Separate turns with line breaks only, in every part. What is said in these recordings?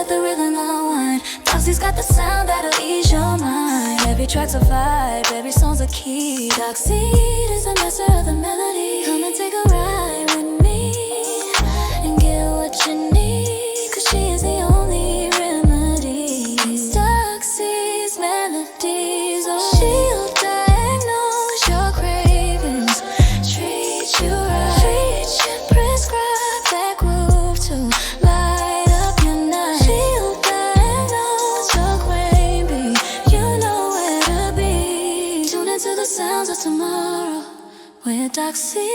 let the rhythm unwind. Docz got the sound that'll ease your mind. Every track's a vibe, every song's a key. Docz is a master of the melody. Come and take a ride with me and get what you need, 'cause she is the only remedy. Docz melodies, oh, she'll diagnose your cravings, treat you right, prescribe that groove to light up your night. She'll diagnose your craving, you know where to be. Tune into the sounds of tomorrow with Docz Melodies.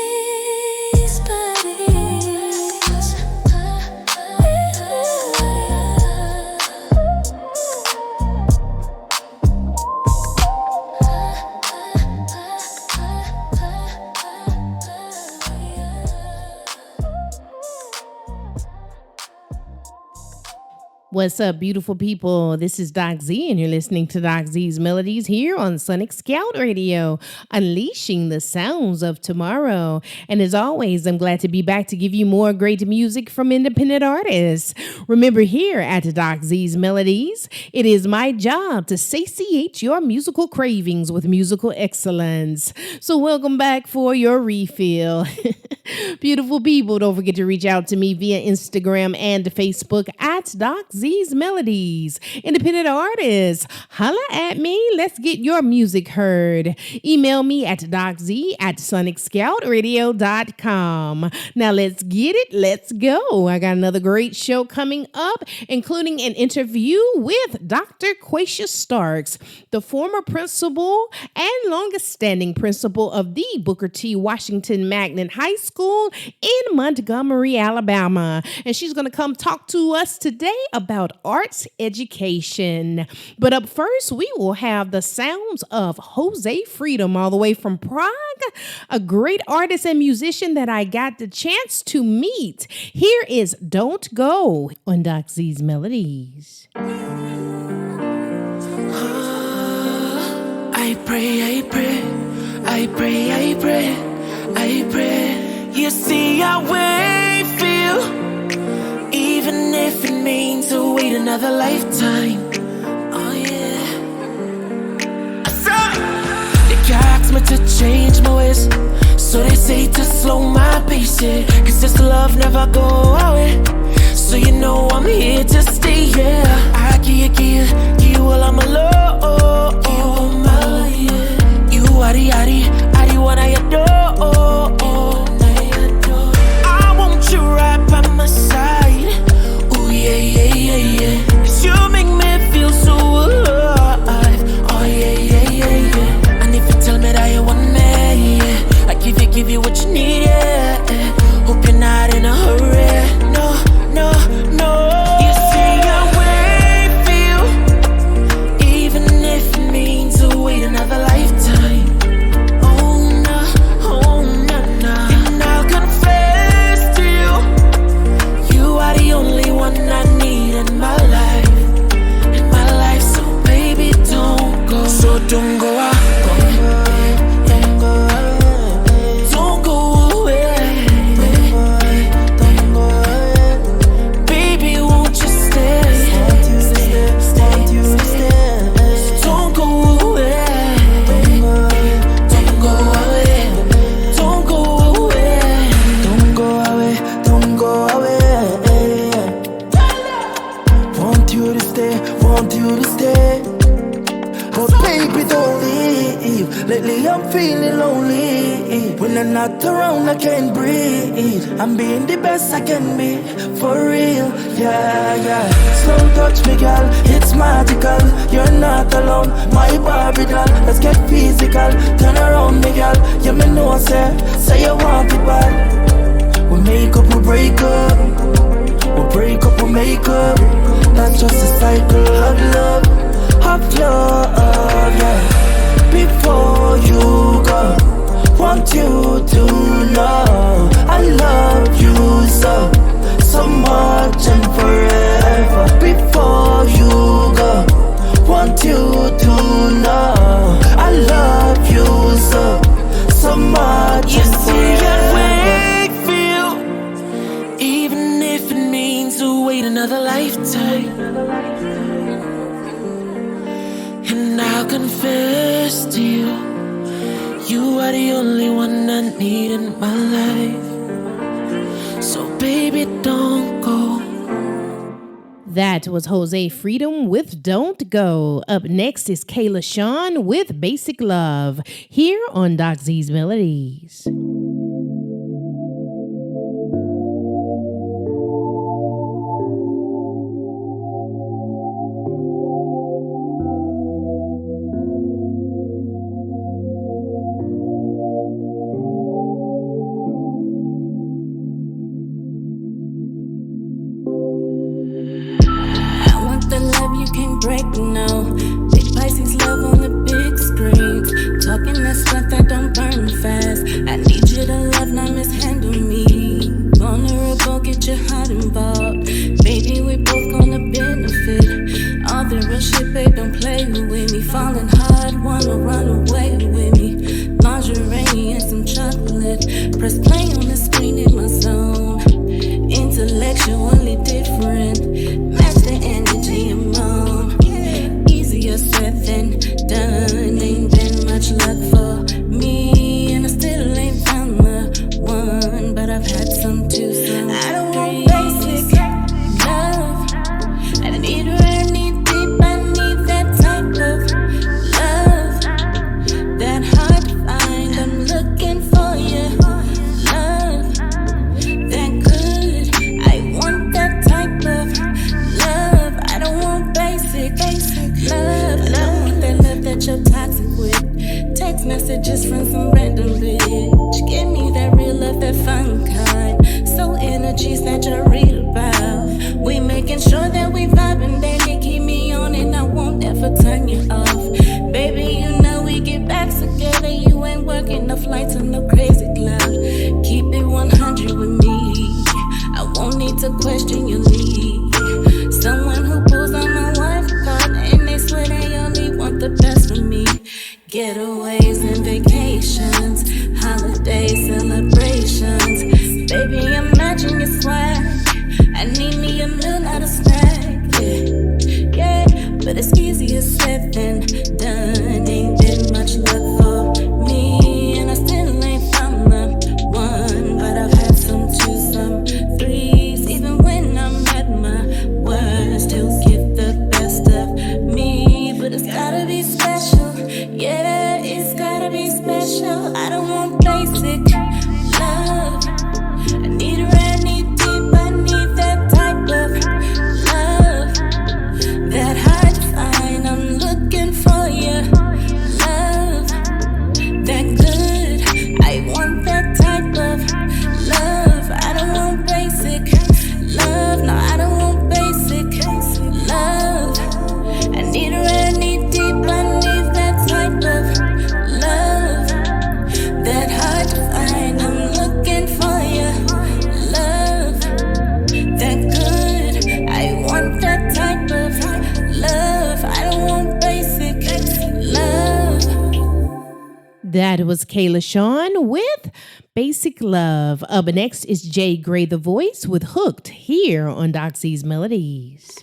What's up, beautiful people? This is Docz, and you're listening to Docz Melodies here on Sonic Scout Radio, unleashing the sounds of tomorrow. And as always, I'm glad to be back to give you more great music from independent artists. Remember, here at Docz Melodies, it is my job to satiate your musical cravings with musical excellence. So welcome back for your refill. Beautiful people, don't forget to reach out to me via Instagram and Facebook at Docz Melodies. Independent artists, holla at me. Let's get your music heard. Email me at docz@sonicscoutradio.com. Now let's get it. Let's go. I got another great show coming up, including an interview with Dr. Quasia Starks, the former principal and longest standing principal of the Booker T. Washington Magnet High School in Montgomery, Alabama. And she's going to come talk to us today about arts education. But up first, we will have the sounds of Jose Freedom, all the way from Prague, a great artist and musician that I got the chance to meet. Here is Don't Go on Docz Melodies.
I pray, I pray, I pray, I pray, I pray. You see how we feel, even if it means to wait another lifetime. Oh yeah. They ask me to change my ways, so they say to slow my pace, yeah. 'Cause this love never go away, so you know I'm here to stay, yeah. I give you all of my love, yeah. You are the one I adore. I want you right by my side. Ooh, yeah. 'Cause you make me feel so alive. Oh, yeah. And if you tell me that you want me, yeah, I give you what you need, yeah. Hope you're not in a hurry. No. You see how we feel, even if it means to wait another lifetime. I need in my life, so baby don't go. So don't go out, don't go away, baby won't you stay, don't go away, don't go away, don't go away, don't go away, don't go away. Want you to stay, but baby don't leave. Lately I'm feeling lonely. When I'm not around I can't breathe. I'm being the best I can be, for real, yeah. Slow touch me girl, it's magical. You're not alone, my Barbie doll. Let's get physical, turn around me girl. You me know say you want it bad. We make up, we break up. We break up, we make up. That's just a cycle of love, yeah. Before you go, want you to know I love you so much and forever. Before you go, want you to know I love you so much and forever. Even if it means to wait another lifetime. You are the only one I need in my life. So baby, don't go.
That was Jose Freedom with Don't Go. Up next is Kayla Sean with Basic Love here on docz Melodies.
Break now. Big Pisces love on the big screens. Talking that stuff that don't burn fast. I need you to love, not mishandle me. Vulnerable, get your heart involved. Baby, we both gonna benefit. All the real shit, babe, don't play with me. Falling hard, wanna run away with me. Lingerie and some chocolate. Press play on the screen in my zone. Intellectually different. Match the energy among. Easier said than done. Ain't been much luck for me, and I still ain't found the one. But I've had some too. Some I don't want basic love. I need rare, need deep. I need that type of love. That hard to find. I'm looking for you. Love that good. I want that type of love. I don't want basic love. I don't want that love that you're toxic with. Text messages from some random bitch. Give me that real love, that fun kind. So energies that you read about. We making sure that we vibing daily. Keep me on and I won't ever turn you off. Baby, you know we get back together. You ain't working the flights on no crazy cloud. Keep it 100 with me. I won't need to question your lead. Someone who pulls on my wife card and they swear they only want the best of me. Getaways and vacations, holiday celebrations. Baby, imagine your swag. I need me a meal, not a snack. Yeah, but it's easier said than done. Ain't been much luck for me, and I still ain't found the one. But I've had some twos, some threes. Even when I'm at my worst, still give the best of me. But it's gotta be special. Yeah, it's gotta be special. I don't want basic love. I need rare, need deep. I need that type of love. That hard to find. I'm looking for you. Love that good. I want that type of love. I don't want basic love. No, I don't want basic love. I need rare, need deep. I need that type of love. That hard to find. I'm looking for you. Love that good. I want that type of love. I don't want basic love.
That was Kayla Sean with Basic Love. Up next is Jay Gray the Voice with Hooked here on docz Melodies.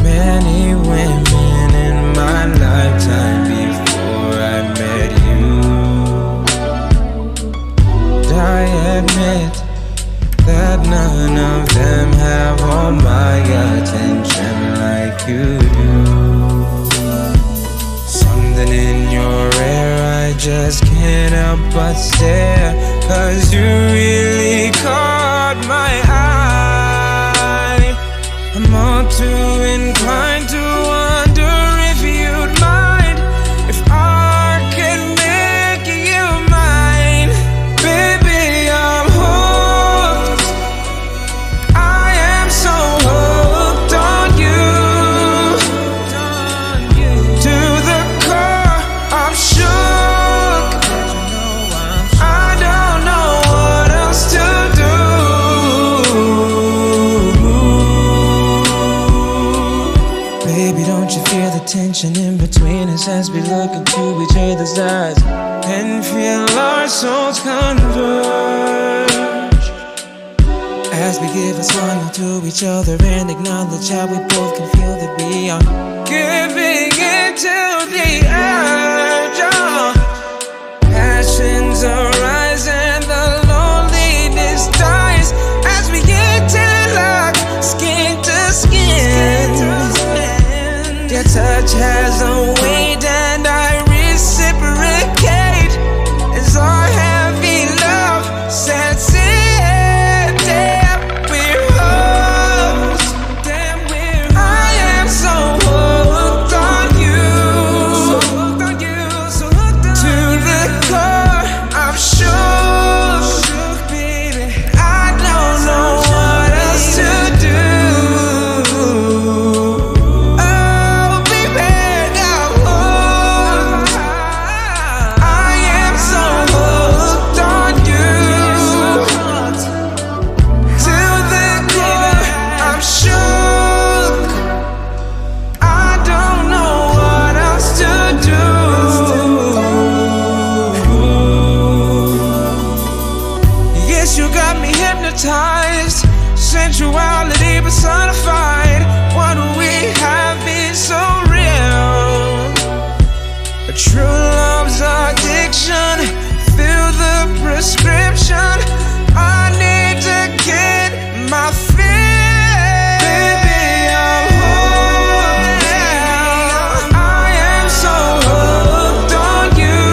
Many women in my lifetime before I met you. I admit that none of them have all my attention like you do. Something in your air, I just can't help but stare. 'Cause you really caught my eye. I'm all too inclined to wonder if you'd mind if I could make you mine. Baby, I'm hooked. I am so hooked on you. To the core, I'm shook. I don't know what else to do. as we look into each other's eyes and feel our souls converge. As we give a smile to each other and acknowledge how we both can feel that we are giving into the urge. Passions arise and the loneliness dies as we interlock skin to skin. Your touch has a weight and I reciprocate as our heavy love sets in. Damn, we're hooked. I am so hooked on you. To the core, I'm shook. I don't know what else to do. Oh, baby, I'm hooked. I am so hooked on you. To the core, I'm shook. I don't know what else to do. Yes, you got me hypnotized. Sensuality personified. What we have is so real. A true love's addiction. Fill the prescription. I need to get my fill. Baby, I'm hooked. I am so hooked on you.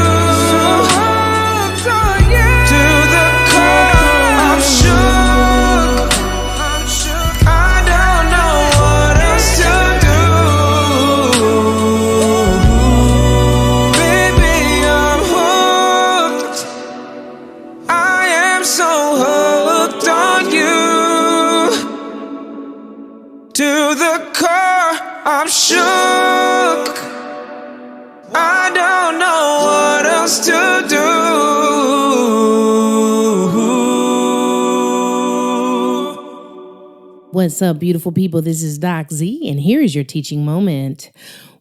To the core, I'm shook. I don't know what else to do. Baby, I'm hooked. I am so hooked on you. To the core, I'm shook. I don't know what else to do.
What's up, beautiful people? This is docz, and here is your teaching moment.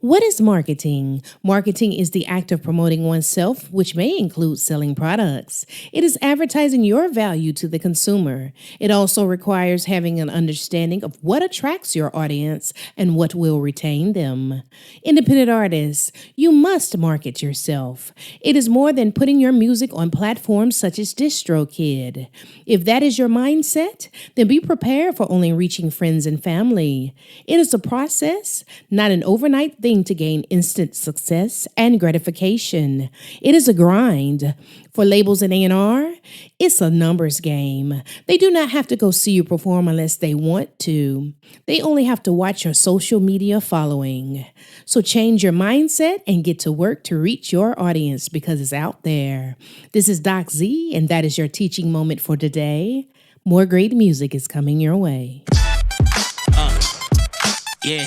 What is marketing? Marketing is the act of promoting oneself, which may include selling products. It is advertising your value to the consumer. It also requires having an understanding of what attracts your audience and what will retain them. Independent artists, you must market yourself. It is more than putting your music on platforms such as DistroKid. If that is your mindset, then be prepared for only reaching friends and family. It is a process, not an overnight thing to gain instant success and gratification. It is a grind. For labels and A&R, it's a numbers game. They do not have to go see you perform unless they want to. They only have to watch your social media following. So change your mindset and get to work to reach your audience because it's out there. This is docz, and that is your teaching moment for today. More great music is coming your way.
Yeah.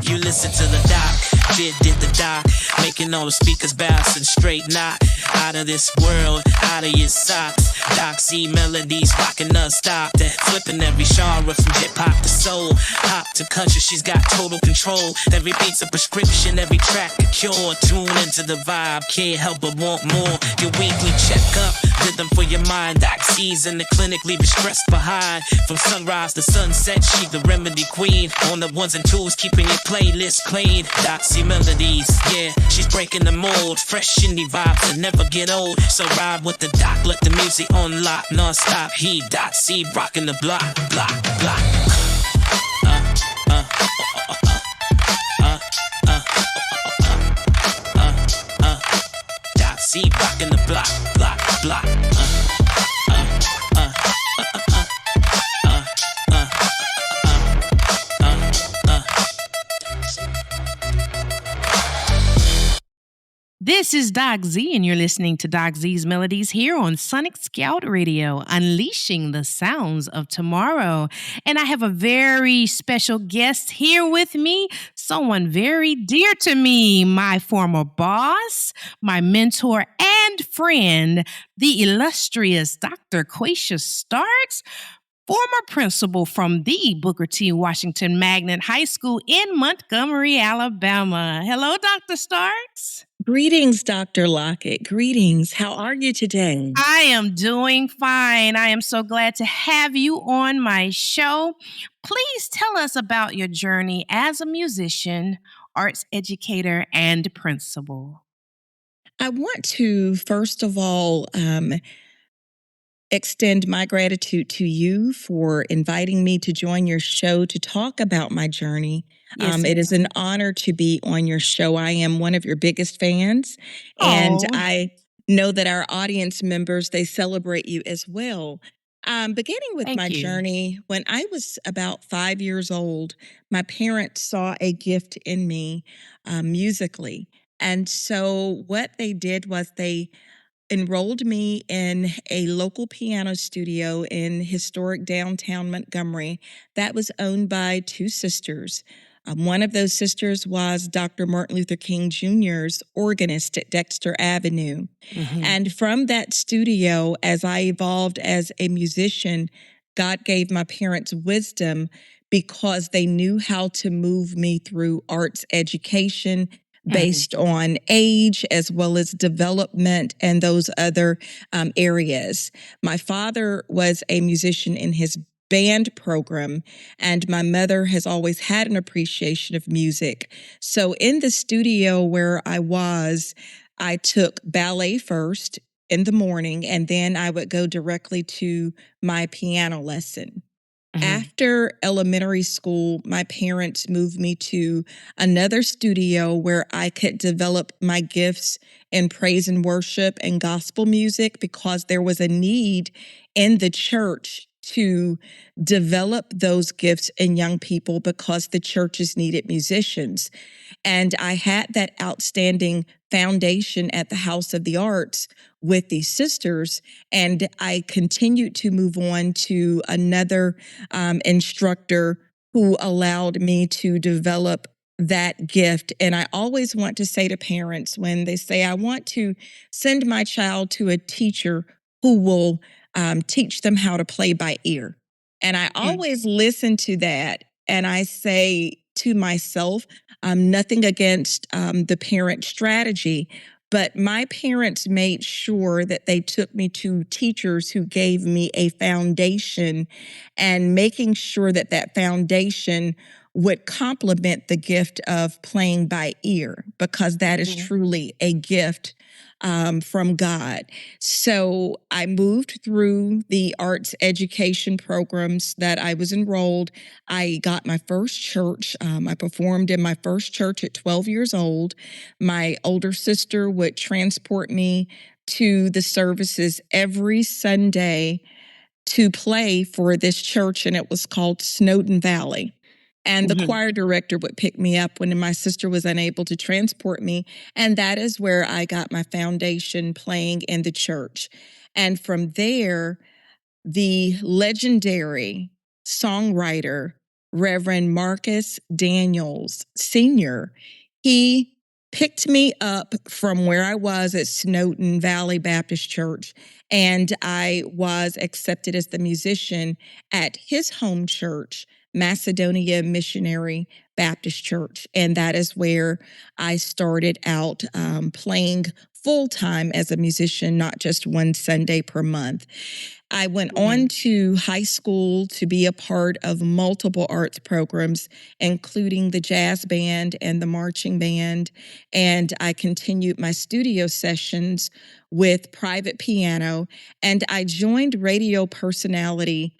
You listen to the doc, did the doc, making all the speakers bounce and straight knock. Out of this world, out of your socks. docz, melodies, rocking non-stop. That flipping every genre from hip-hop to soul, pop to country, she's got total control. Every beat's a prescription, every track a cure. Tune into the vibe, can't help but want more. Your weekly checkup, rhythm for your mind. docz in the clinic, leaving stress behind. From sunrise to sunset, she the remedy queen. On the ones and twos, keeping your playlist clean. docz, melodies, yeah, she's breaking the mold. Fresh indie vibes that never get old. So ride with the doc, let the music on lock, non-stop. He docz, rocking the block, block, block. docz, rocking the block, block, block.
This is docz, and you're listening to docz Melodies here on Sonic Scout Radio, unleashing the sounds of tomorrow. And I have a very special guest here with me, someone very dear to me, my former boss, my mentor and friend, the illustrious Dr. Quasia Starks. former principal from the Booker T. Washington Magnet High School in Montgomery, Alabama. Hello, Dr. Starks.
Greetings, Dr. Lockett. Greetings. How are you today?
I am doing fine. I am so glad to have you on my show. Please tell us about your journey as a musician, arts educator, and principal.
I want to, first of all, extend my gratitude to you for inviting me to join your show to talk about my journey.
Yes,
It is an honor to be on your show. I am one of your biggest fans, and
Oh.
I know that our audience members, they celebrate you as well. Beginning with
Thank
my
you.
journey, when I was about 5 years old, my parents saw a gift in me musically. And so what they did was they enrolled me in a local piano studio in historic downtown Montgomery that was owned by two sisters. One of those sisters was Dr. Martin Luther King Jr.'s organist at Dexter Avenue. And from that studio, as I evolved as a musician, God gave my parents wisdom because they knew how to move me through arts education based on age as well as development and those other areas. My father was a musician in his band program, and my mother has always had an appreciation of music. So in the studio where I took ballet first in the morning, and then I would go directly to my piano lesson. After elementary school, my parents moved me to another studio where I could develop my gifts in praise and worship and gospel music because there was a need in the church to develop those gifts in young people because the churches needed musicians. And I had that outstanding foundation at the House of the Arts with these sisters. And I continued to move on to another instructor who allowed me to develop that gift. And I always want to say to parents when they say, I want to send my child to a teacher who will teach them how to play by ear. And I always listen to that and I say to myself, nothing against the parent strategy, but my parents made sure that they took me to teachers who gave me a foundation and making sure that that foundation would complement the gift of playing by ear, because that is truly a gift from God. So I moved through the arts education programs that I was enrolled. I got my first church. I performed in my first church at 12 years old. My older sister would transport me to the services every Sunday to play for this church, and it was called Snowden Valley. And the choir director would pick me up when my sister was unable to transport me. And that is where I got my foundation playing in the church. And from there, the legendary songwriter, Reverend Marcus Daniels Sr., he picked me up from where I was at Snowden Valley Baptist Church, and I was accepted as the musician at his home church, Macedonia Missionary Baptist Church. And that is where I started out playing full time as a musician, not just one Sunday per month. I went on to high school to be a part of multiple arts programs, including the jazz band and the marching band. And I continued my studio sessions with private piano. And I joined radio personality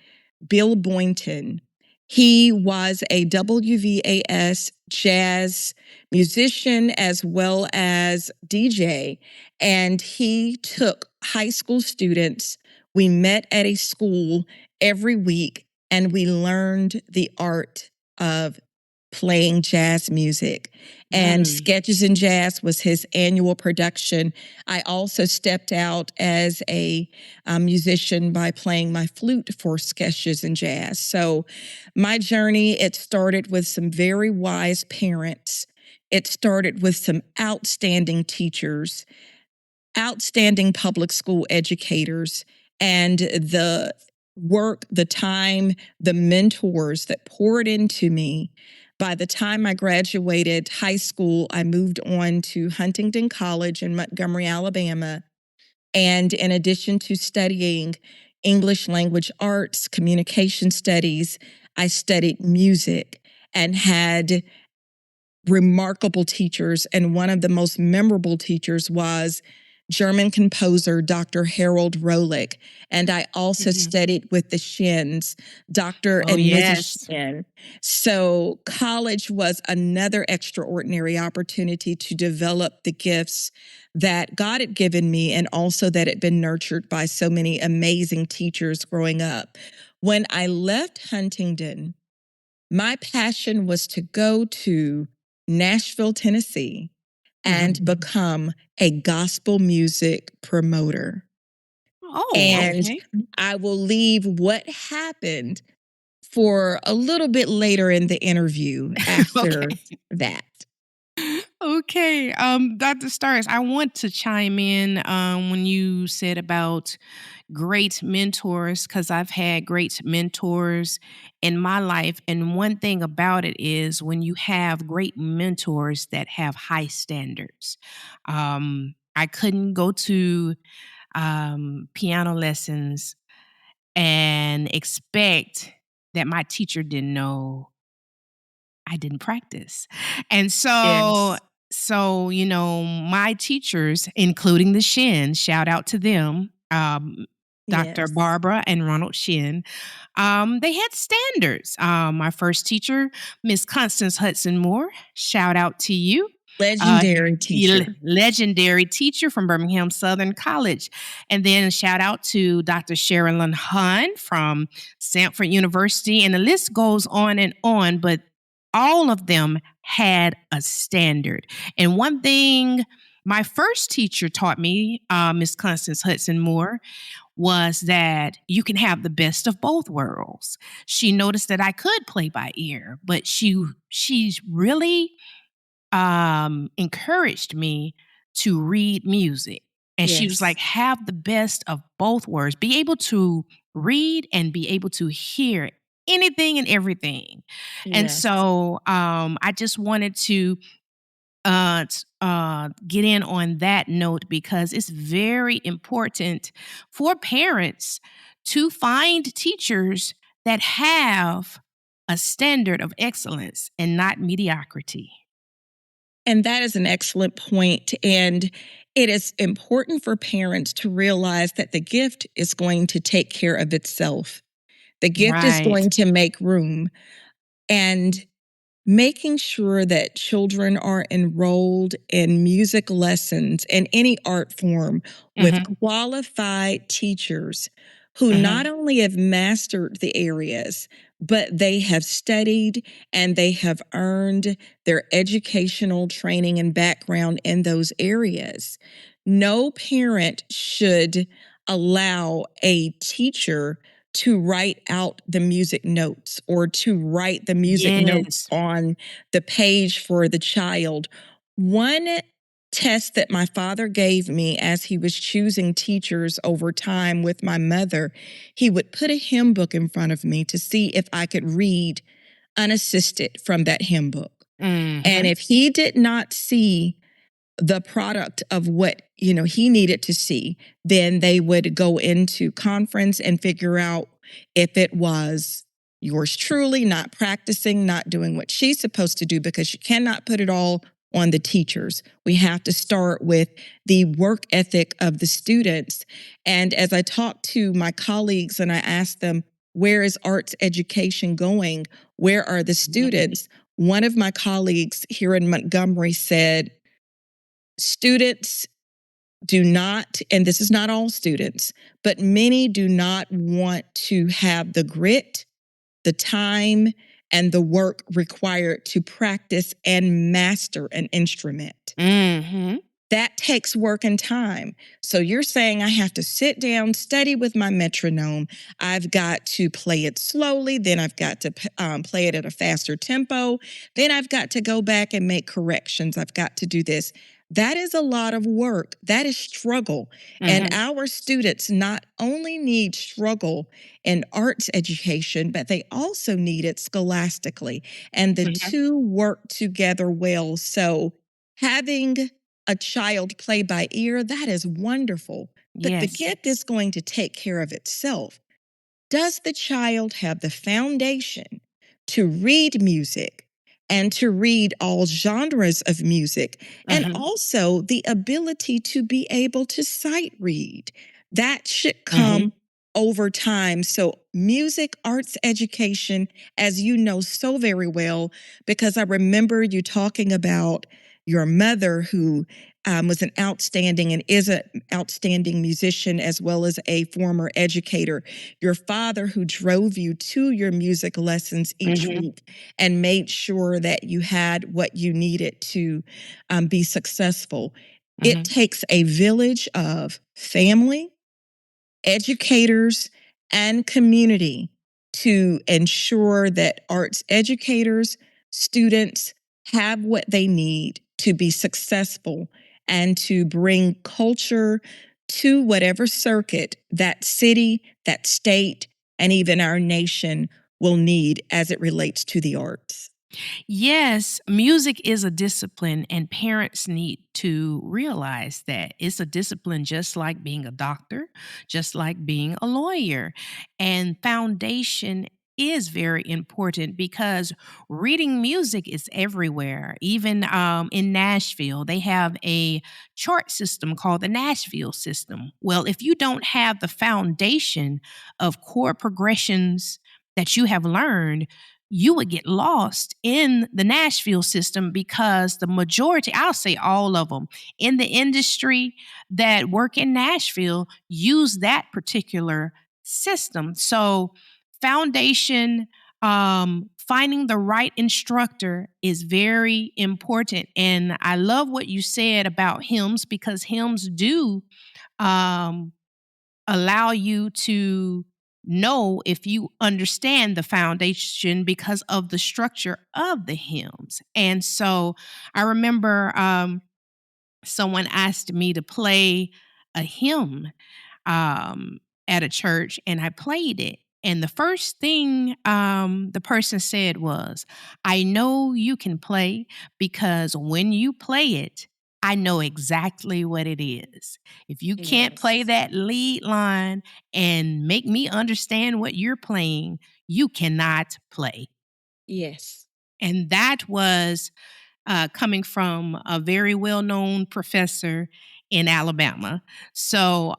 Bill Boynton. He was a WVAS jazz musician as well as DJ, and he took high school students. We met at a school every week, and we learned the art of playing jazz music. And Sketches in Jazz was his annual production. I also stepped out as a musician by playing my flute for Sketches in Jazz. So my journey, it started with some very wise parents. It started with some outstanding teachers, outstanding public school educators, and the work, the time, the mentors that poured into me. By the time I graduated high school, I moved on to Huntington College in Montgomery, Alabama. And in addition to studying English language arts, communication studies, I studied music and had remarkable teachers. And one of the most memorable teachers was German composer Dr. Harold Rolich. And I also studied with the Shins, Dr. and Mrs. Shin. So college was another extraordinary opportunity to develop the gifts that God had given me, and also that had been nurtured by so many amazing teachers growing up. When I left Huntington, my passion was to go to Nashville, Tennessee, and become a gospel music promoter.
Oh,
And
okay.
I will leave what happened for a little bit later in the interview after that.
Okay. Dr. Stars, I want to chime in when you said about great mentors, because I've had great mentors in my life. And one thing about it is when you have great mentors that have high standards. I couldn't go to piano lessons and expect that my teacher didn't know I didn't practice. And so
Yes.
you know, my teachers, including the Shin, shout out to them, Dr.
Yes.
Barbara and Ronald Shin, they had standards. My first teacher, Miss Constance Hudson Moore, shout out to you.
Legendary teacher.
Legendary teacher from Birmingham Southern College. And then shout out to Dr. Sherilyn Hahn from Stanford University. And the list goes on, but all of them had a standard. And one thing my first teacher taught me, Miss Constance Hudson Moore, was that you can have the best of both worlds. She noticed that I could play by ear, but she's really encouraged me to read music. And she was
Yes.
like, have the best of both worlds. Be able to read and be able to hear anything and everything. And
Yes.
so I just wanted to get in on that note, because it's very important for parents to find teachers that have a standard of excellence and not mediocrity.
And that is an excellent point. And it is important for parents to realize that the gift is going to take care of itself. The gift is
Right.
going to make room. And making sure that children are enrolled in music lessons in any art form with qualified teachers who not only have mastered the areas, but they have studied and they have earned their educational training and background in those areas. No parent should allow a teacher to write out the music notes or to write the music notes on the page for the child. One test that my father gave me as he was choosing teachers over time with my mother, he would put a hymn book in front of me to see if I could read unassisted from that hymn book. And if he did not see the product of what he needed to see, then they would go into conference and figure out if it was yours truly not practicing, not doing what she's supposed to do, because you cannot put it all on the teachers. We have to start with the work ethic of the students. And as I talked to my colleagues and I asked them, where is arts education going? Where are the students? One of my colleagues here in Montgomery said, students do not, and this is not all students, but many do not want to have the grit, the time, and the work required to practice and master an instrument. That takes work and time. So you're saying I have to sit down, study with my metronome. I've got to play it slowly. Then I've got to play it at a faster tempo. Then I've got to go back and make corrections. I've got to do this. That is a lot of work. That is struggle. And our students not only need struggle in arts education, but they also need it scholastically. And the two work together well. So having a child play by ear, that is wonderful. But the
Yes.
gift is going to take care of itself. Does the child have the foundation to read music and to read all genres of music, and also the ability to be able to sight read? That should come over time. So, music, arts education, as you know so very well, because I remember you talking about your mother who was an outstanding and is an outstanding musician as well as a former educator. Your father who drove you to your music lessons each week and made sure that you had what you needed to be successful. It takes a village of family, educators, and community to ensure that arts educators, students have what they need to be successful and to bring culture to whatever circuit that city, that state, and even our nation will need as it relates to the arts.
Yes, music is a discipline, and parents need to realize that it's a discipline just like being a doctor, just like being a lawyer. And foundation is very important because reading music is everywhere. Even in Nashville, they have a chart system called the Nashville system. Well, if you don't have the foundation of chord progressions that you have learned, you would get lost in the Nashville system because the majority, I'll say all of them, in the industry that work in Nashville use that particular system. So, foundation, finding the right instructor is very important. And I love what you said about hymns because hymns do um, allow you to know if you understand the foundation because of the structure of the hymns. And so I remember someone asked me to play a hymn um, at a church, and I played it. And the first thing the person said was, I know you can play because when you play it, I know exactly what it is. If you can't play
Yes.
that lead line and make me understand what you're playing, you cannot play.
Yes.
And that was coming from a very well known professor in Alabama. So,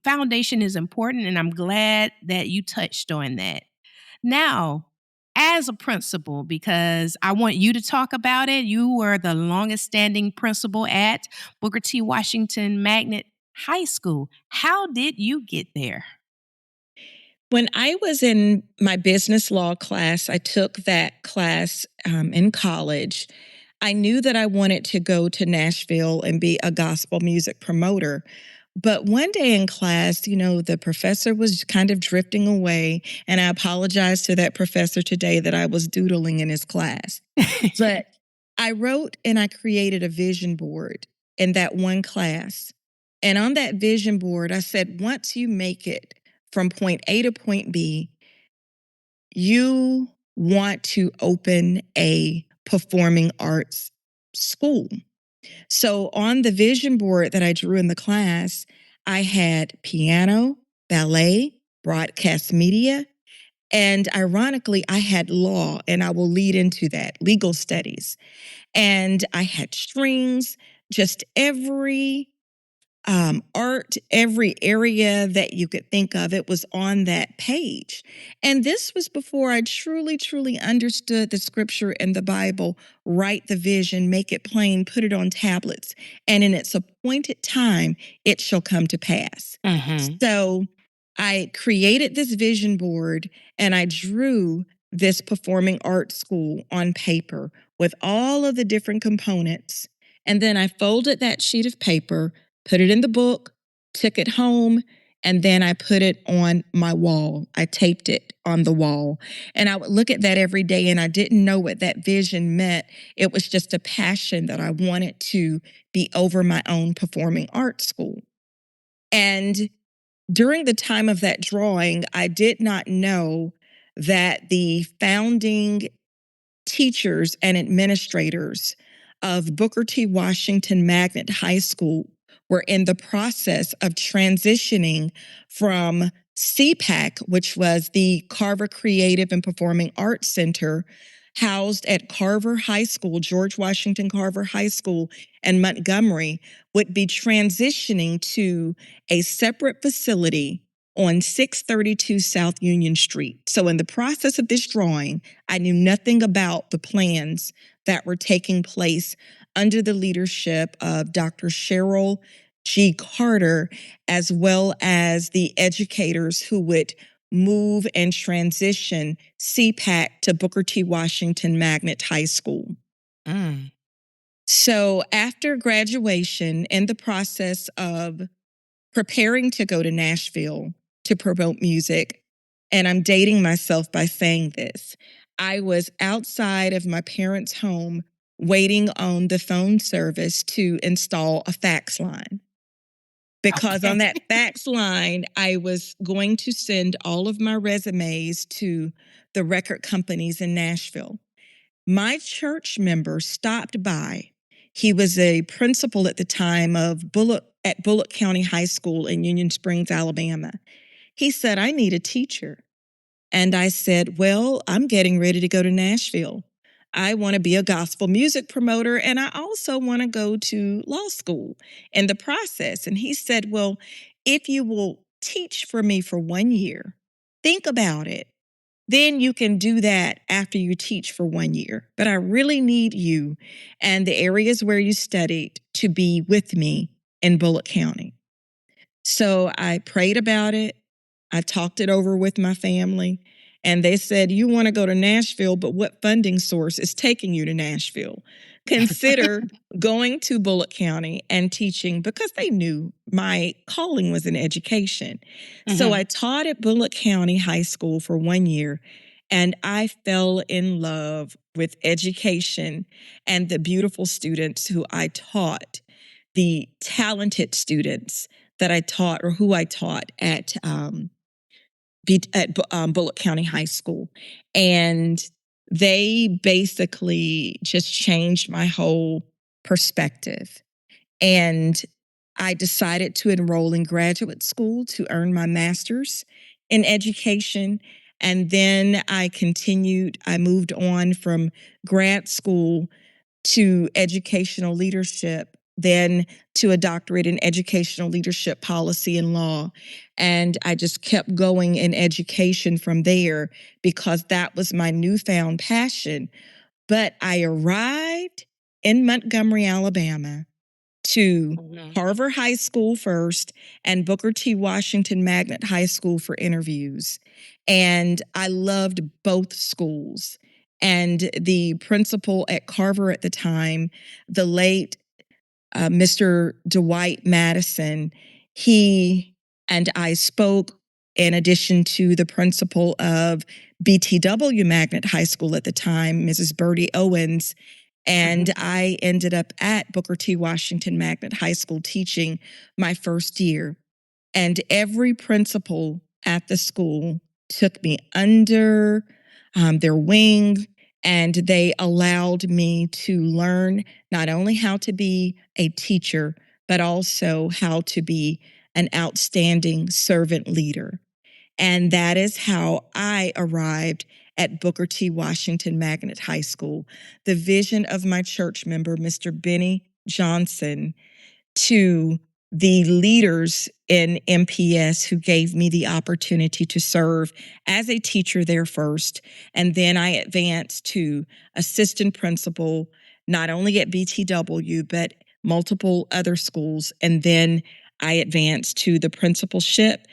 foundation is important, and I'm glad that you touched on that. Now, as a principal, because I want you to talk about it, you were the longest standing principal at Booker T. Washington Magnet High School. How did you get there?
When I was in my business law class, I took that class in college. I knew that I wanted to go to Nashville and be a gospel music promoter. But one day in class, the professor was kind of drifting away. And I apologize to that professor today that I was doodling in his class. But I wrote and I created a vision board in that one class. And on that vision board, I said, once you make it from point A to point B, you want to open a performing arts school. So on the vision board that I drew in the class, I had piano, ballet, broadcast media, and ironically, I had law, and I will lead into that, legal studies. And I had strings, just every art, every area that you could think of, it was on that page. And this was before I truly, truly understood the scripture and the Bible, write the vision, make it plain, put it on tablets, and in its appointed time, it shall come to pass. So I created this vision board and I drew this performing arts school on paper with all of the different components. And then I folded that sheet of paper, put it in the book, took it home, and then I put it on my wall. I taped it on the wall. And I would look at that every day, and I didn't know what that vision meant. It was just a passion that I wanted to be over my own performing arts school. And during the time of that drawing, I did not know that the founding teachers and administrators of Booker T. Washington Magnet High School were in the process of transitioning from CPAC, which was the Carver Creative and Performing Arts Center, housed at Carver High School, George Washington Carver High School in Montgomery, would be transitioning to a separate facility on 632 South Union Street. So in the process of this drawing, I knew nothing about the plans that were taking place under the leadership of Dr. Cheryl G. Carter, as well as the educators who would move and transition CPAC to Booker T. Washington Magnet High School. So after graduation, in the process of preparing to go to Nashville to promote music, and I'm dating myself by saying this, I was outside of my parents' home waiting on the phone service to install a fax line. Because on that fax line, I was going to send all of my resumes to the record companies in Nashville. My church member stopped by. He was a principal at the time at Bullock County High School in Union Springs, Alabama. He said, "I need a teacher." And I said, "Well, I'm getting ready to go to Nashville. I want to be a gospel music promoter, and I also want to go to law school in the process." And he said, "Well, if you will teach for me for 1 year, think about it. Then you can do that after you teach for 1 year. But I really need you and the areas where you studied to be with me in Bullock County." So I prayed about it. I talked it over with my family, and they said, "You want to go to Nashville, but what funding source is taking you to Nashville? Consider going to Bullock County and teaching," because they knew my calling was in education. So I taught at Bullock County High School for 1 year, and I fell in love with education and the beautiful students who I taught, the talented students that I taught or who I taught at Bullock County High School. And they basically just changed my whole perspective. And I decided to enroll in graduate school to earn my master's in education. And then I moved on from grad school to educational leadership, then to a doctorate in educational leadership policy and law. And I just kept going in education from there because that was my newfound passion. But I arrived in Montgomery, Alabama to Carver High School first and Booker T. Washington Magnet High School for interviews. And I loved both schools. And the principal at Carver at the time, the late Mr. Dwight Madison, he and I spoke in addition to the principal of BTW Magnet High School at the time, Mrs. Bertie Owens. And I ended up at Booker T. Washington Magnet High School teaching my first year. And every principal at the school took me under their wing, and they allowed me to learn not only how to be a teacher, but also how to be an outstanding servant leader. And that is how I arrived at Booker T. Washington Magnet High School. The vision of my church member, Mr. Benny Johnson, to the leaders in MPS who gave me the opportunity to serve as a teacher there first. And then I advanced to assistant principal, not only at BTW, but multiple other schools. And then I advanced to the principalship.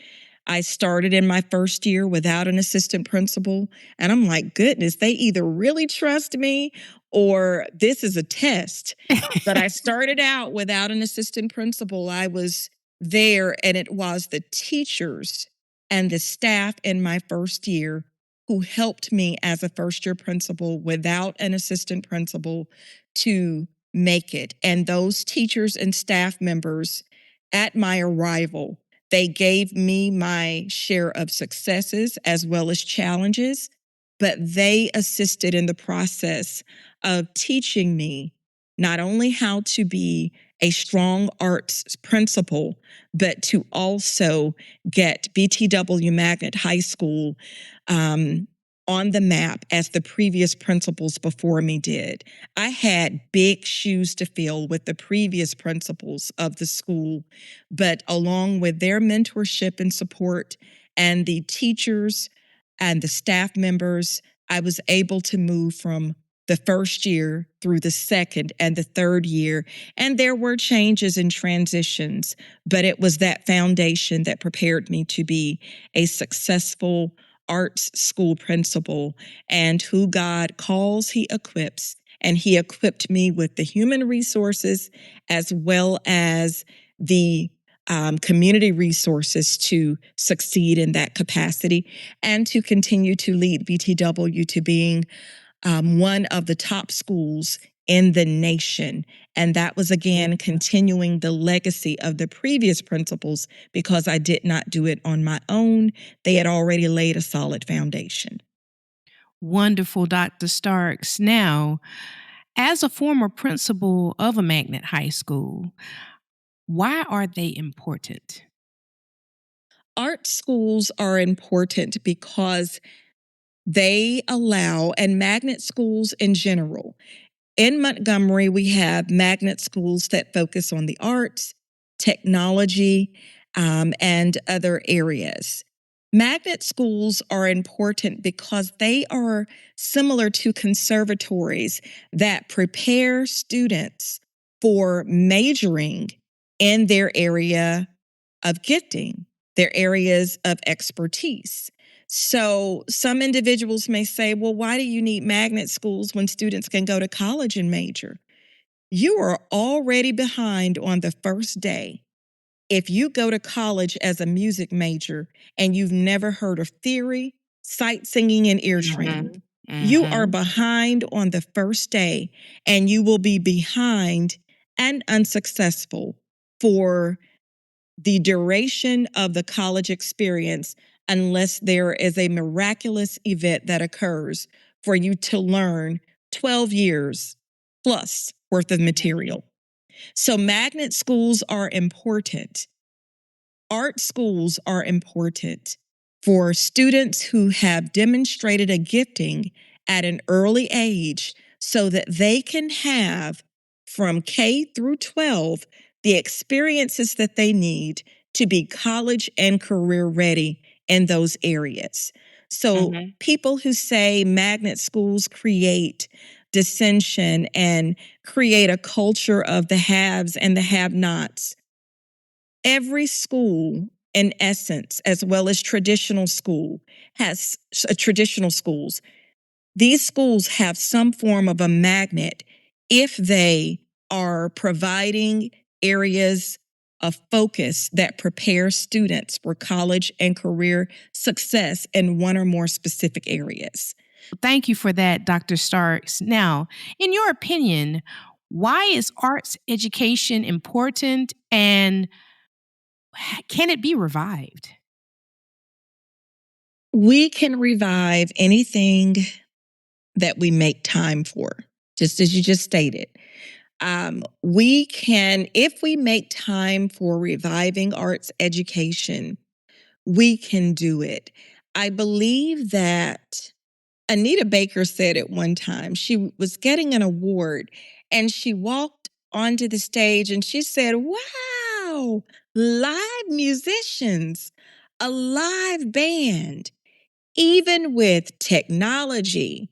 I started in my first year without an assistant principal. And I'm like, goodness, they either really trust me or this is a test. But I started out without an assistant principal. I was there, and it was the teachers and the staff in my first year who helped me as a first year principal without an assistant principal to make it. And those teachers and staff members at my arrival, they gave me my share of successes as well as challenges, but they assisted in the process of teaching me not only how to be a strong arts principal, but to also get BTW Magnet High School on the map as the previous principals before me did. I had big shoes to fill with the previous principals of the school, but along with their mentorship and support and the teachers and the staff members, I was able to move from the first year through the second and the third year. And there were changes and transitions, but it was that foundation that prepared me to be a successful arts school principal. And who God calls, He equips. And He equipped me with the human resources as well as the community resources to succeed in that capacity and to continue to lead BTW to being one of the top schools in the nation. And that was, again, continuing the legacy of the previous principals because I did not do it on my own. They had already laid a solid foundation.
Wonderful, Dr. Starks. Now, as a former principal of a magnet high school, why are they important?
Art schools are important because they allow, and magnet schools in general. In Montgomery, we have magnet schools that focus on the arts, technology, and other areas. Magnet schools are important because they are similar to conservatories that prepare students for majoring in their area of gifting, their areas of expertise. So some individuals may say, well, why do you need magnet schools when students can go to college and major? You are already behind on the first day. If you go to college as a music major and you've never heard of theory, sight singing, and ear training, you are behind on the first day, and you will be behind and unsuccessful for the duration of the college experience unless there is a miraculous event that occurs for you to learn 12 years plus worth of material. So magnet schools are important. Art schools are important for students who have demonstrated a gifting at an early age so that they can have from K through 12 the experiences that they need to be college and career ready in those areas. So people who say magnet schools create dissension and create a culture of the haves and the have-nots. Every school, in essence, as well as traditional school, has traditional schools. These schools have some form of a magnet if they are providing areas of focus that prepare students for college and career success in one or more specific areas.
Thank you for that, Dr. Starks. Now, in your opinion, why is arts education important and can it be revived?
We can revive anything that we make time for, just as you just stated. We can, if we make time for reviving arts education, we can do it. I believe that Anita Baker said at one time, she was getting an award and she walked onto the stage and she said, wow, live musicians, a live band, even with technology,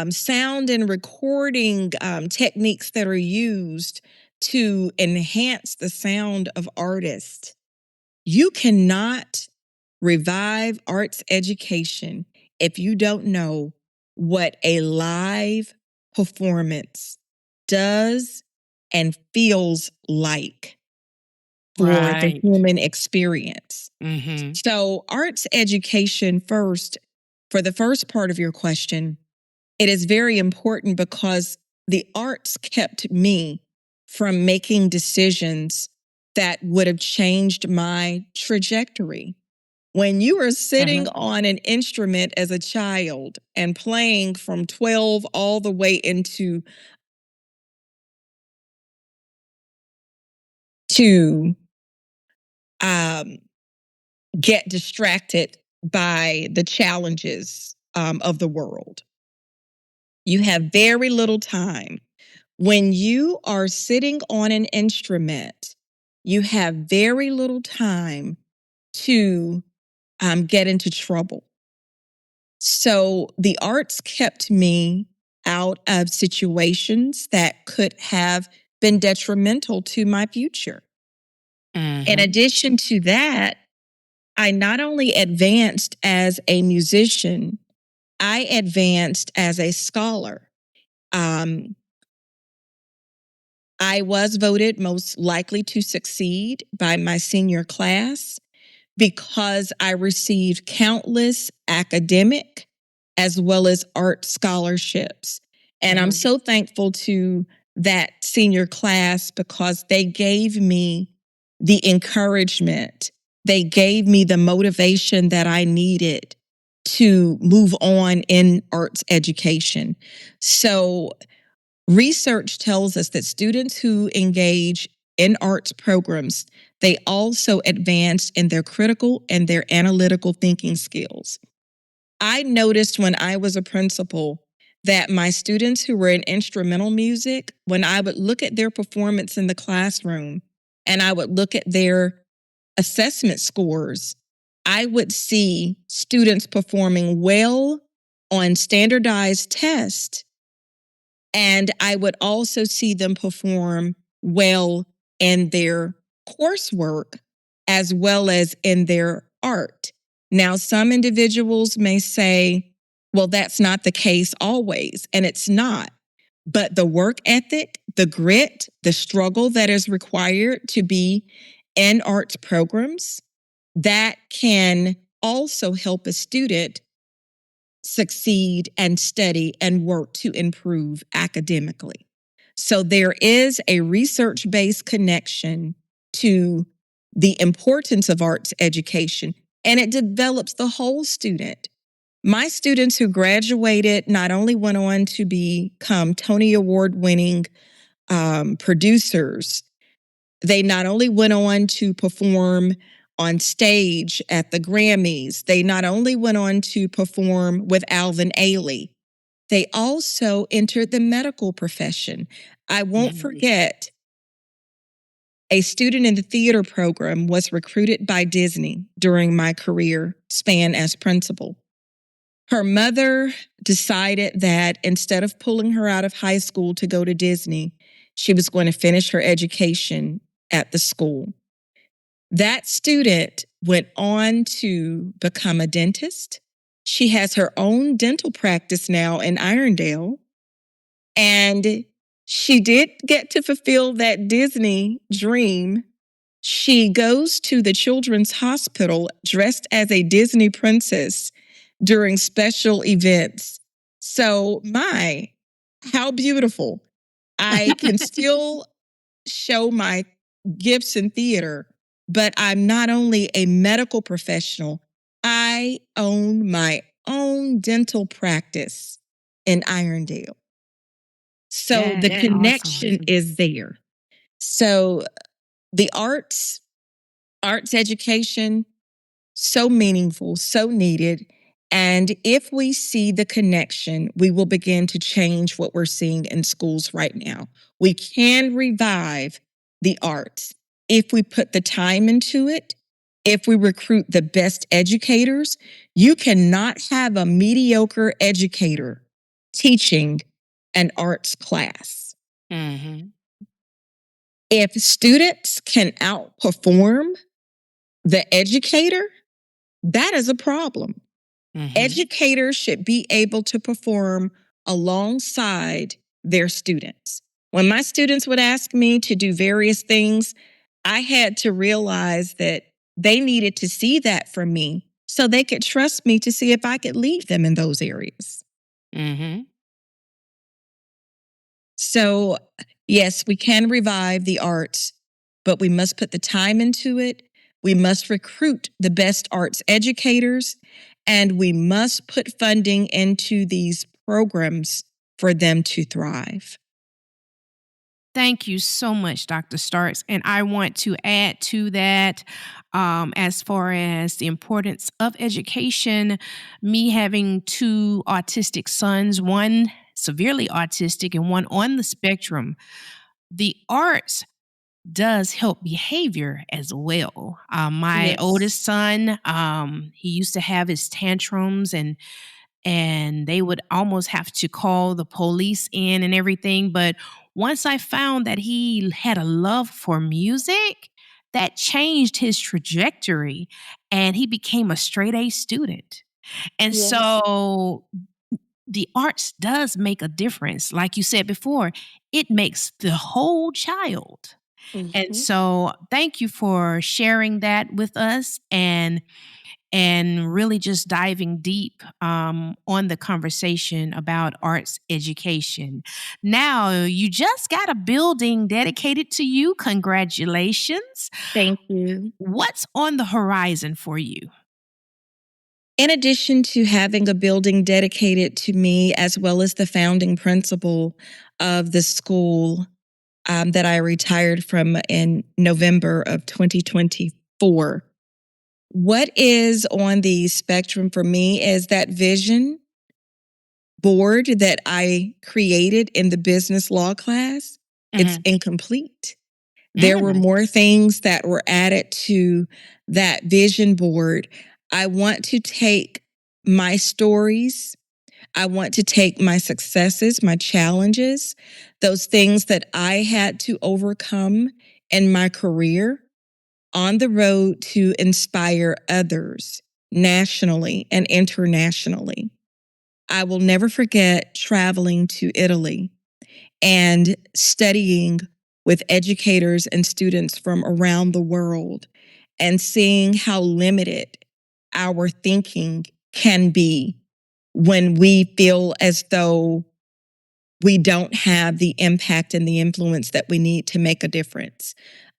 sound and recording techniques that are used to enhance the sound of artists. You cannot revive arts education if you don't know what a live performance does and feels like. for the
Right.
human experience.
Mm-hmm.
So, arts education first, for the first part of your question, it is very important because the arts kept me from making decisions that would have changed my trajectory. When you are sitting on an instrument as a child and playing from 12 all the way into to get distracted by the challenges of the world, you have very little time. When you are sitting on an instrument, you have very little time to get into trouble. So the arts kept me out of situations that could have been detrimental to my future. In addition to that, I not only advanced as a musician, I advanced as a scholar. I was voted most likely to succeed by my senior class because I received countless academic as well as art scholarships. And I'm so thankful to that senior class because they gave me the encouragement, they gave me the motivation that I needed to move on in arts education. So, research tells us that students who engage in arts programs, they also advance in their critical and their analytical thinking skills. I noticed when I was a principal that my students who were in instrumental music, when I would look at their performance in the classroom and I would look at their assessment scores, I would see students performing well on standardized tests. And I would also see them perform well in their coursework as well as in their art. Now, some individuals may say, well, that's not the case always, and it's not. But the work ethic, the grit, the struggle that is required to be in arts programs, that can also help a student succeed and study and work to improve academically. So there is a research-based connection to the importance of arts education, and it develops the whole student. My students who graduated not only went on to become Tony Award-winning producers, they not only went on to perform on stage at the Grammys, they not only went on to perform with Alvin Ailey, they also entered the medical profession. I won't forget, a student in the theater program was recruited by Disney during my career span as principal. Her mother decided that instead of pulling her out of high school to go to Disney, she was going to finish her education at the school. That student went on to become a dentist. She has her own dental practice now in Irondale. And she did get to fulfill that Disney dream. She goes to the children's hospital dressed as a Disney princess during special events. So, how beautiful. I can still show my gifts in theater, but I'm not only a medical professional, I own my own dental practice in Irondale. So the connection is there. So the arts education, so meaningful, so needed. And if we see the connection, we will begin to change what we're seeing in schools right now. We can revive the arts if we put the time into it, if we recruit the best educators. You cannot have a mediocre educator teaching an arts class. If students can outperform the educator, that is a problem. Educators should be able to perform alongside their students. When my students would ask me to do various things, I had to realize that they needed to see that from me so they could trust me to see if I could lead them in those areas.
Mm-hmm.
So, yes, we can revive the arts, but we must put the time into it. We must recruit the best arts educators, and we must put funding into these programs for them to thrive.
Thank you so much, Dr. Starks. And I want to add to that, as far as the importance of education, me having two autistic sons, one severely autistic and one on the spectrum, the arts does help behavior as well. My
Yes.
oldest son, he used to have his tantrums and they would almost have to call the police in and everything. But once I found that he had a love for music, that changed his trajectory and he became a straight A student. And
Yes.
so the arts does make a difference. Like you said before, it makes the whole child. And
Mhm.
so thank you for sharing that with us and really just diving deep on the conversation about arts education. Now, you just got a building dedicated to you. Congratulations.
Thank you.
What's on the horizon for you?
In addition to having a building dedicated to me, as well as the founding principal of the school that I retired from in November of 2024, what is on the spectrum for me is that vision board that I created in the business law class. It's
Mhm.
incomplete. There were
Mm.
more things that were added to that vision board. I want to take my stories, I want to take my successes, my challenges, those things that I had to overcome in my career on the road to inspire others nationally and internationally. I will never forget traveling to Italy and studying with educators and students from around the world and seeing how limited our thinking can be when we feel as though we don't have the impact and the influence that we need to make a difference.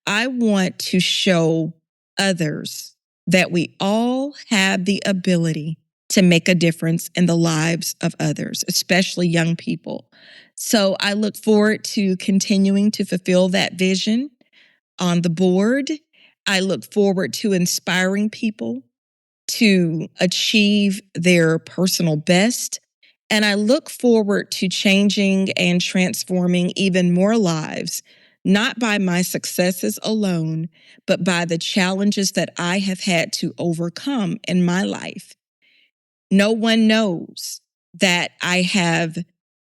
I want to show others that we all have the ability to make a difference in the lives of others, especially young people. So I look forward to continuing to fulfill that vision on the board. I look forward to inspiring people to achieve their personal best. And I look forward to changing and transforming even more lives, not by my successes alone, but by the challenges that I have had to overcome in my life. No one knows that I have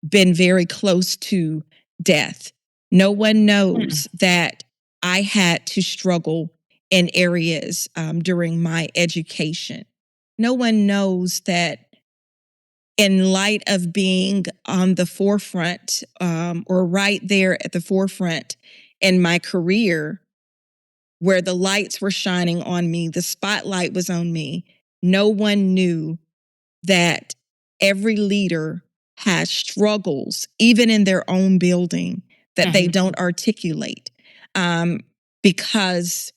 been very close to death. No one
Mm.
knows that I had to struggle in areas during my education. No one knows that in light of being on the forefront or right there at the forefront in my career, where the lights were shining on me, the spotlight was on me, no one knew that every leader has struggles, even in their own building, that they
Mhm.
don't articulate um, because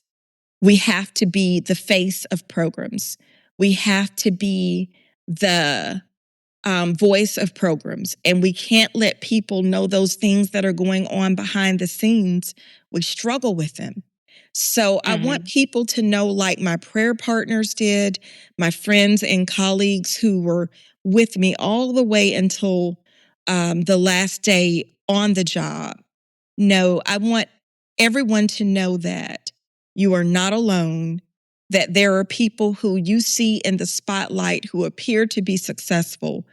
we have to be the face of programs. We have to be the voice of programs, and we can't let people know those things that are going on behind the scenes. We struggle with them. So I want
Mhm.
people to know, like my prayer partners did, my friends and colleagues who were with me all the way until the last day on the job. No, I want everyone to know that you are not alone, that there are people who you see in the spotlight who appear to be successful,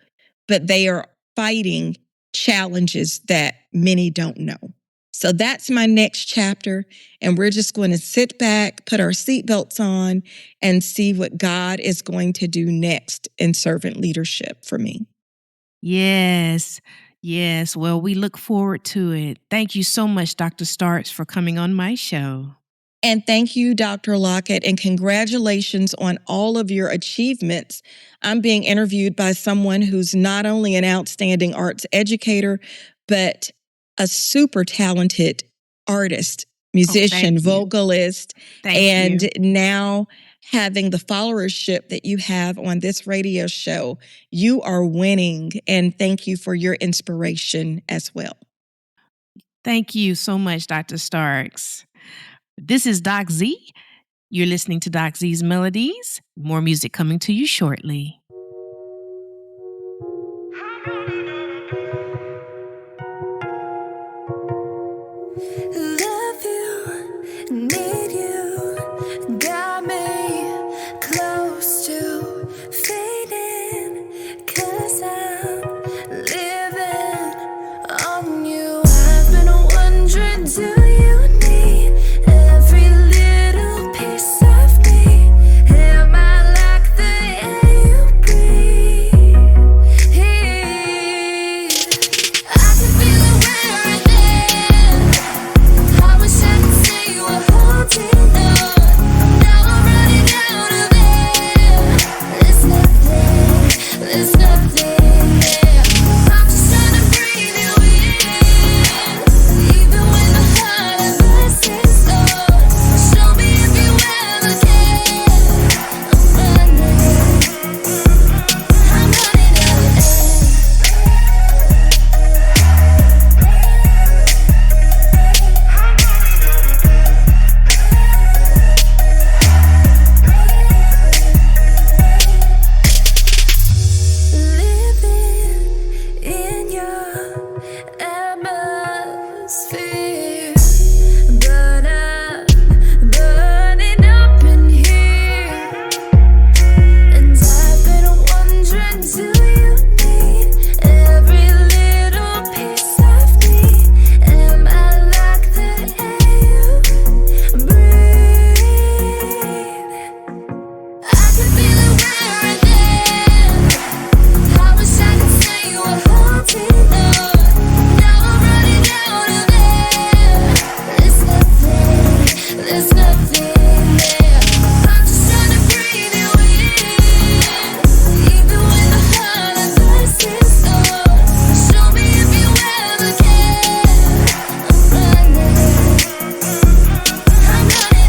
but they are fighting challenges that many don't know. So that's my next chapter. And we're just going to sit back, put our seatbelts on, and see what God is going to do next in servant leadership for me.
Yes. Yes. Well, we look forward to it. Thank you so much, Dr. Starks, for coming on my show.
And thank you, Dr. Lockett, and congratulations on all of your achievements. I'm being interviewed by someone who's not only an outstanding arts educator, but a super talented artist, musician, vocalist, and now having the followership that you have on this radio show. You are winning, and thank you for your inspiration as well.
Thank you so much, Dr. Starks. This is docz. You're listening to docz Melodies. More music coming to you shortly.
Love you, need you, got me close to fading, 'cause I'm living on you. I've been wondering, do you need every little piece of me? Am I like the air you breathe? I can feel it wearing thin. I wish I could say you were holding on. Now I'm running out of air. There's nothing there. I'm just trying to breathe you in. Even when the heart of us is gone. Show me if you ever can. I'm running out of air. Living in your atmosphere, but I'm burning up in here. And I've been wondering, do you need every little piece of me? Am I like the air you breathe? I can feel it wearing thin. I wish I could say you were holding on. Now I'm running out of air. There's nothing there. I'm just trying to breathe you in. Even when the heart of us is gone. Show me if you ever can. I'm running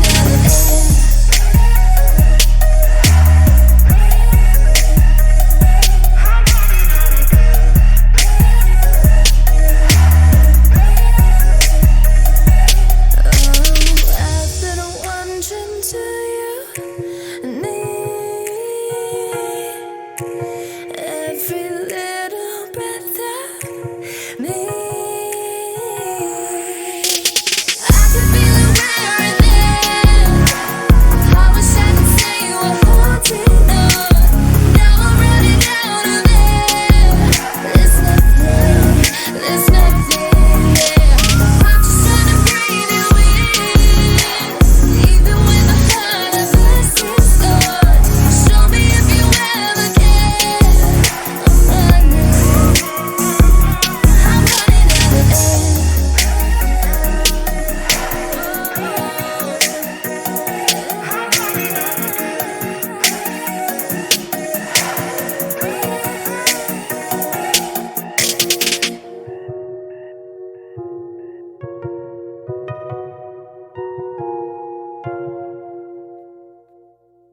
out of air. I've been wondering, do you need every little breath of me? I can feel it wearing thin. I wish I could say you were holding on. Now I'm running out of air. There's nothing there. I'm just trying to breathe you in. Even when the heart of us is gone. Show me if you ever can. I'm running out of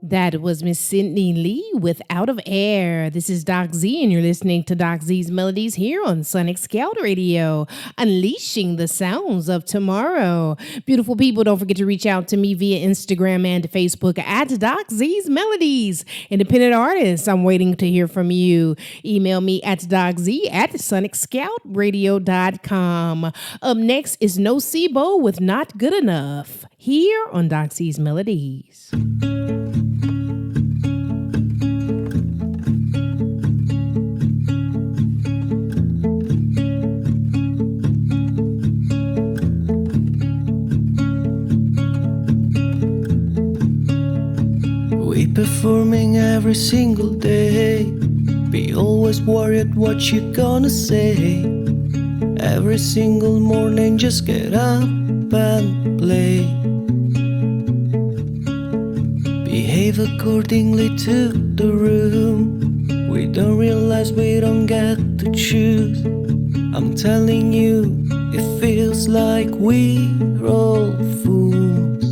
That was Miss Sydney Lee with Out of Air. This is docz, and you're listening to docz Melodies here on Sonic Scout Radio, unleashing the sounds of tomorrow. Beautiful people, don't forget to reach out to me via Instagram and Facebook at docz Melodies. Independent artists, I'm waiting to hear from you. Email me at docz@sonicscoutradio.com. Up next is Nocebo with Not Good Enough here on docz Melodies.
We performing every single day. Be always worried what you gonna say. Every single morning just get up and play. behave accordingly to the room. We don't realize we don't get to choose. I'm telling you, it feels like we're all fools.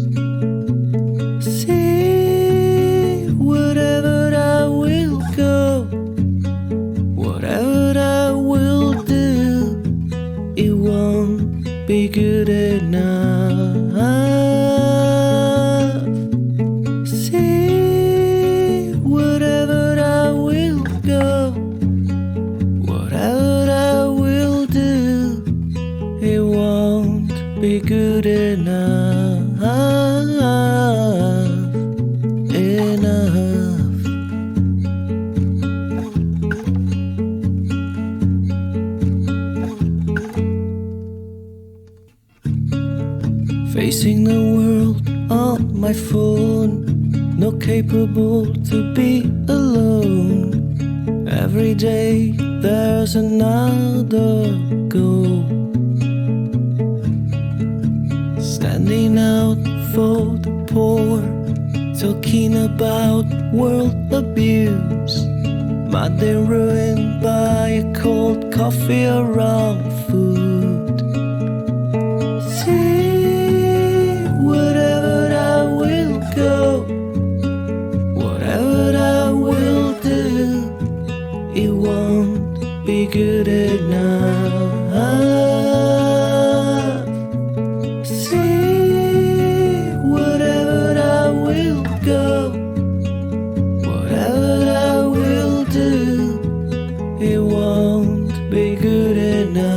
See, whatever I will go, whatever I will do, it won't be good enough. See, whatever I will go, whatever I will do, it won't be good enough. Facing the world on my phone, no capable to be alone. Every day there's another goal, standing out for the poor, talking about world abuse. Monday ruined by a cold coffee or wrong food. See, whatever I will go, whatever I will do, it won't be good enough. See, whatever I will go, whatever I will do, it won't be good enough.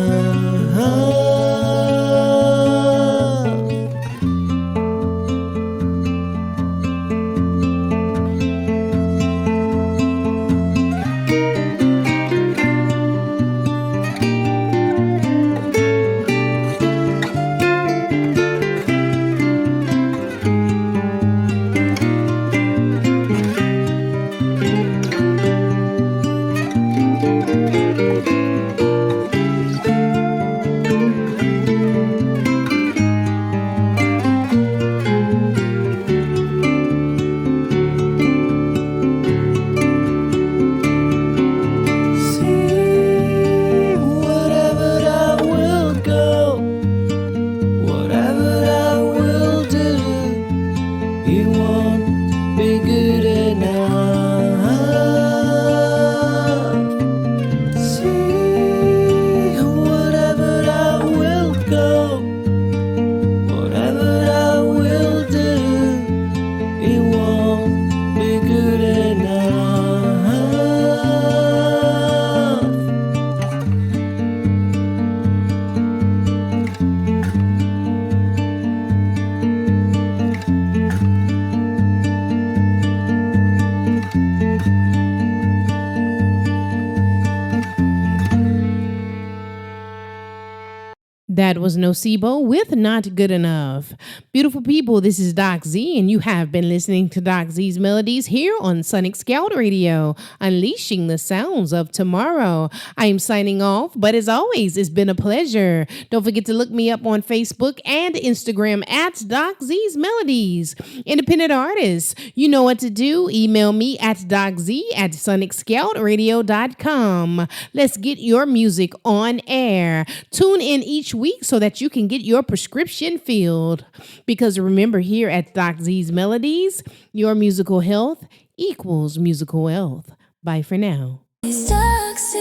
That was Nocebo with Not Good Enough. Beautiful people, this is docz, and you have been listening to docz's Melodies here on Sonic Scout Radio, unleashing the sounds of tomorrow. I am signing off, but as always, it's been a pleasure. Don't forget to look me up on Facebook and Instagram at docz's Melodies. Independent artists, you know what to do. Email me at docz@sonicscoutradio.com. Let's get your music on air. Tune in each week so that you can get your prescription filled. Because remember, here at docz's Melodies, your musical health equals musical wealth. Bye for now.
Docz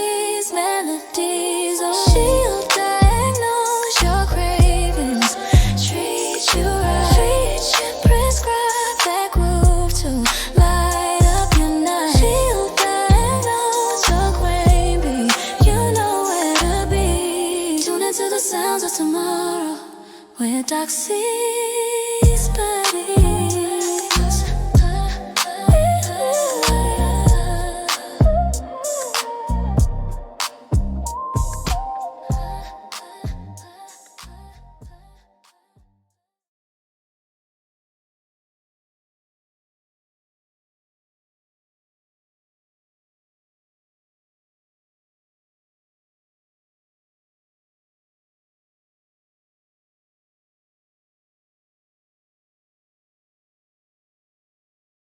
Melodies, oh, she'll diagnose your cravings, treat you right, prescribe that groove to light up your night. She'll diagnose your craving, you know where to be. Tune into the sounds of tomorrow with docz.